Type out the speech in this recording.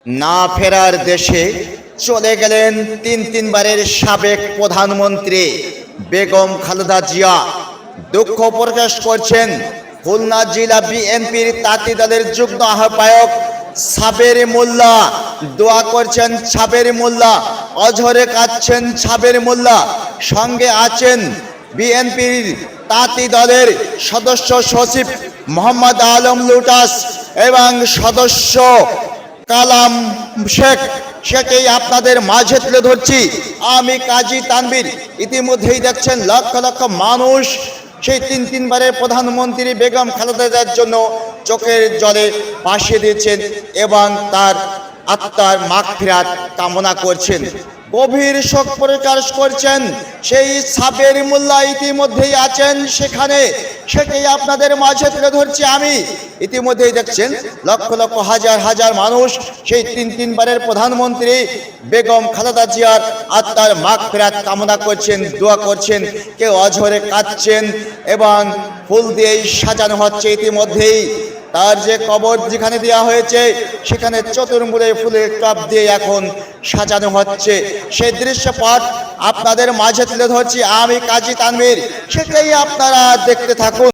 না ফেরার দেশে চলে গেলেন তিনবারের সাবেক প্রধানমন্ত্রী বেগম খালেদা জিয়া। দুঃখ প্রকাশ করছেন খুলনা জেলা বিএনপির তাঁতি দলের যুগ্ম আহ্বায়ক সাবের মোল্লা। দোয়া করছেন সাবের মোল্লা, অঝরে কাঁদছেন সাবের মোল্লা। সঙ্গে আছেন বিএনপির তাঁতি দলের সদস্য সচিব মোহাম্মদ আলম লুটাস এবং সদস্য কালাম শেখ। সেটাই আপনাদের মাঝে তুলে ধরছি। আমি কাজী তানভীর। ইতিমধ্যেই দেখছেন লক্ষ লক্ষ মানুষ সেই তিনবারের প্রধানমন্ত্রী বেগম খালেদা জিয়ার জন্য চোখের জলে ভাসিয়ে দিচ্ছেন এবং তার আত্মার মাগফিরাত কামনা করছেন, গভীর শোক প্রকাশ করছেন। সেই সাবের মোল্লা ইতিমধ্যেই আছেন সেখানে, সেটাই আপনাদের মাঝে তুলে ধরছি আমি। ইতিমধ্যেই দেখছেন লক্ষ লক্ষ হাজার হাজার মানুষ সেই তিনবারের প্রধানমন্ত্রী বেগম খালেদা জিয়ার আত্মার মাগফিরাত কামনা করছেন, দোয়া করছেন, কেউ অঝরে কাঁদছেন এবং ফুল দিয়েই সাজানো হচ্ছে। ইতিমধ্যেই তার যে কবর যেখানে দেওয়া হয়েছে সেখানে চতুর্মূলে ফুলের টব দিয়ে এখন সাজানো হচ্ছে। সেই দৃশ্যপট আপনাদের মাঝে তুলে ধরছি আমি কাজী তানভীর। সেটাই আপনারা দেখতে থাকুন।